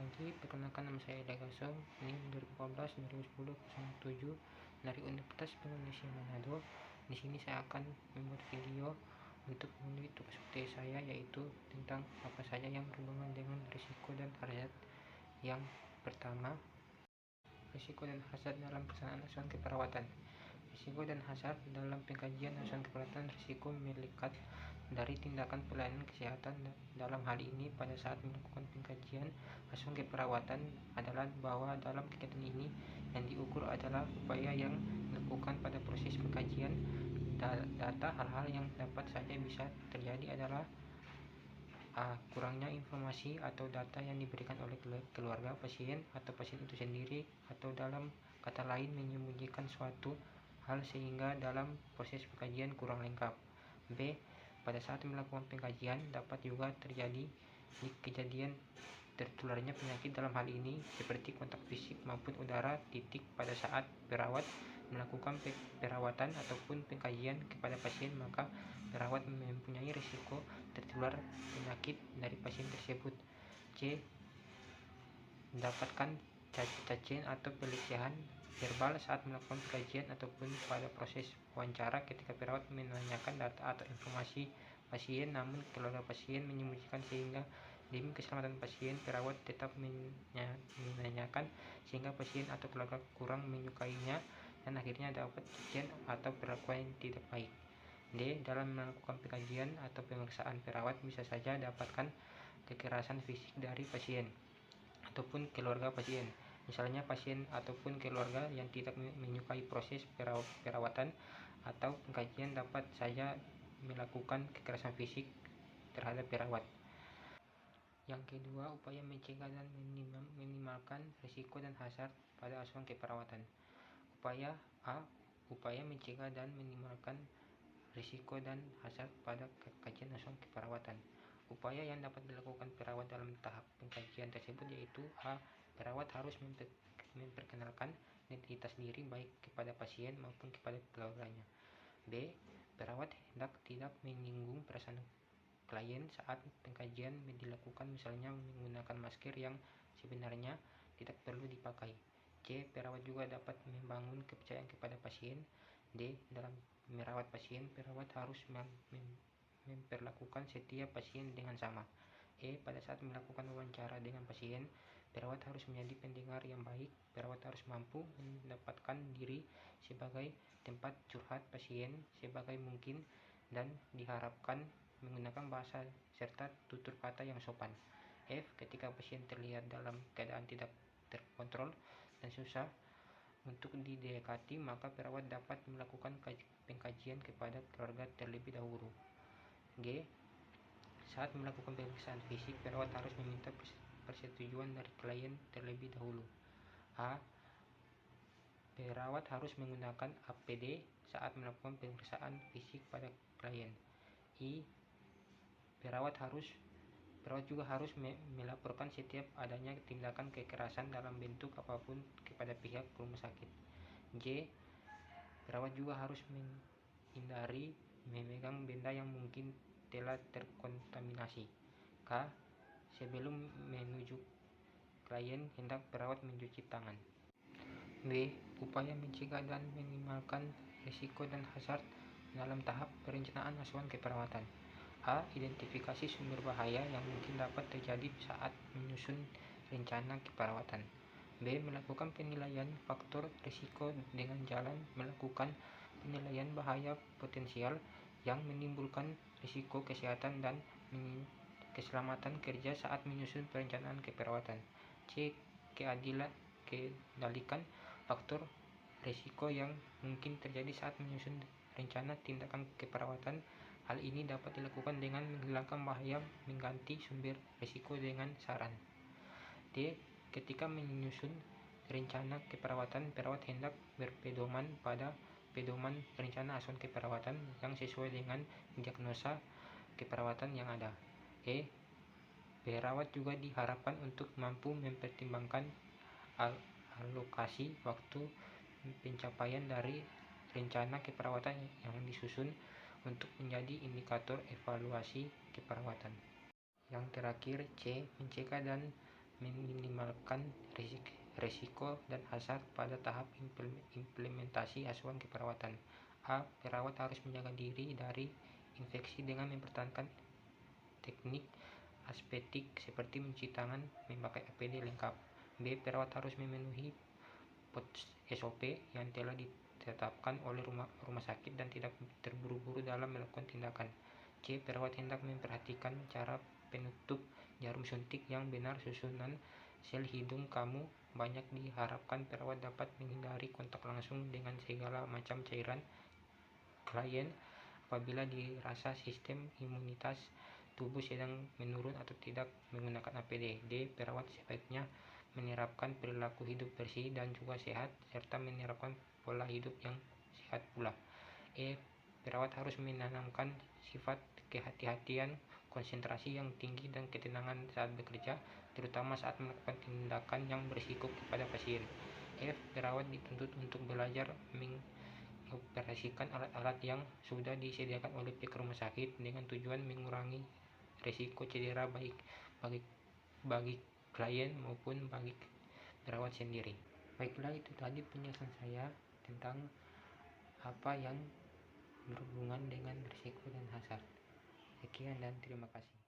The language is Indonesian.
pagi, perkenalkan nama saya Eda Gaso, ini 2014-2010-07 dari Universitas Indonesia Manado. Di sini saya akan membuat video untuk memenuhi tugas UTS saya, yaitu tentang apa saja yang berhubungan dengan risiko dan hazard. Yang pertama, risiko dan hazard dalam pelaksanaan asuhan keperawatan. Risiko dan hazard dalam pengkajian asuhan keperawatan. Risiko melihat dari tindakan pelayanan kesehatan. Dalam hal ini, pada saat melakukan pengkajian asuhan keperawatan adalah bahwa dalam kegiatan ini yang diukur adalah upaya yang dilakukan pada proses pengkajian data. Hal-hal yang dapat saja bisa terjadi adalah kurangnya informasi atau data yang diberikan oleh keluarga pasien atau pasien itu sendiri, atau dalam kata lain menyembunyikan suatu hal sehingga dalam proses pengkajian kurang lengkap. B. Pada saat melakukan pengkajian dapat juga terjadi kejadian tertularnya penyakit, dalam hal ini seperti kontak fisik maupun udara. Pada saat perawat melakukan perawatan ataupun pengkajian kepada pasien, maka perawat mempunyai risiko tertular penyakit dari pasien tersebut. C. Mendapatkan cacian atau pelecehan verbal saat melakukan kajian ataupun pada proses wawancara, ketika perawat menanyakan data atau informasi pasien namun keluarga pasien menyembunyikan sehingga demi keselamatan pasien, perawat tetap menanyakan sehingga pasien atau keluarga kurang menyukainya dan akhirnya dapat cacian atau perlakuan yang tidak baik. D. Dalam melakukan pengkajian atau pemeriksaan, perawat bisa saja dapatkan kekerasan fisik dari pasien ataupun keluarga pasien. Misalnya pasien ataupun keluarga yang tidak menyukai proses perawatan atau pengkajian dapat saja melakukan kekerasan fisik terhadap perawat. Yang kedua, upaya mencegah dan meminimalkan risiko dan hazard pada asuhan keperawatan. Upaya A. Upaya mencegah dan meminimalkan risiko dan hazard pada kajian asuhan keperawatan. Upaya yang dapat dilakukan perawat dalam tahap pengkajian tersebut yaitu: A. Perawat harus memperkenalkan identitas diri baik kepada pasien maupun kepada keluarganya. B. Perawat hendak tidak menyinggung perasaan klien saat pengkajian dilakukan, misalnya menggunakan masker yang sebenarnya tidak perlu dipakai. C. Perawat juga dapat membangun kepercayaan kepada pasien. D. Dalam merawat pasien, perawat harus memperlakukan setiap pasien dengan sama. E. Pada saat melakukan wawancara dengan pasien, perawat harus menjadi pendengar yang baik. Perawat harus mampu mendapatkan diri sebagai tempat curhat pasien sebagai mungkin dan diharapkan menggunakan bahasa serta tutur kata yang sopan. F. Ketika pasien terlihat dalam keadaan tidak terkontrol dan susah untuk didekati, maka perawat dapat melakukan pengkajian kepada keluarga terlebih dahulu. G. Saat melakukan pemeriksaan fisik, perawat harus meminta persetujuan dari klien terlebih dahulu. A. Perawat harus menggunakan APD saat melakukan pemeriksaan fisik pada klien. I. Perawat juga harus melaporkan setiap adanya tindakan kekerasan dalam bentuk apapun kepada pihak rumah sakit. J. Perawat juga harus menghindari memegang benda yang mungkin telah terkontaminasi. K. Sebelum menuju klien, hendak perawat mencuci tangan. B. Upaya mencegah dan meminimalkan risiko dan hazard dalam tahap perencanaan asuhan keperawatan. A. Identifikasi sumber bahaya yang mungkin dapat terjadi saat menyusun rencana keperawatan. B. Melakukan penilaian faktor risiko dengan jalan melakukan penilaian bahaya potensial yang menimbulkan risiko kesehatan dan keselamatan kerja saat menyusun perencanaan keperawatan. C. Kendalikan faktor risiko yang mungkin terjadi saat menyusun rencana tindakan keperawatan. Hal ini dapat dilakukan dengan menghilangkan bahaya, mengganti sumber risiko dengan saran. D. Ketika menyusun rencana keperawatan, perawat hendak berpedoman pada pedoman rencana asuhan keperawatan yang sesuai dengan diagnosa keperawatan yang ada. E. Perawat juga diharapkan untuk mampu mempertimbangkan alokasi waktu pencapaian dari rencana keperawatan yang disusun untuk menjadi indikator evaluasi keperawatan. Yang terakhir, C. Mencegah dan meminimalkan risiko dan hazard pada tahap implementasi asuhan keperawatan. A. Perawat harus menjaga diri dari infeksi dengan mempertahankan teknik aseptik seperti mencuci tangan, memakai APD lengkap. B. Perawat harus memenuhi SOP yang telah ditetapkan oleh rumah sakit dan tidak terburu-buru dalam melakukan tindakan. C. Perawat hendak memperhatikan cara penutup jarum suntik yang benar. Susunan sel hidung kamu banyak diharapkan perawat dapat menghindari kontak langsung dengan segala macam cairan klien apabila dirasa sistem imunitas tubuh sedang menurun atau tidak menggunakan APD. D. Perawat sebaiknya menerapkan perilaku hidup bersih dan juga sehat serta menerapkan pola hidup yang sehat pula. E. Perawat harus menanamkan sifat kehati-hatian, konsentrasi yang tinggi dan ketenangan saat bekerja, terutama saat melakukan tindakan yang berisiko kepada pasien. F. Perawat dituntut untuk belajar mengoperasikan alat-alat yang sudah disediakan oleh pihak rumah sakit dengan tujuan mengurangi risiko cedera baik bagi klien maupun bagi perawat sendiri. Baiklah, itu tadi penjelasan saya tentang apa yang berhubungan dengan risiko dan hazard. Sekian dan terima kasih.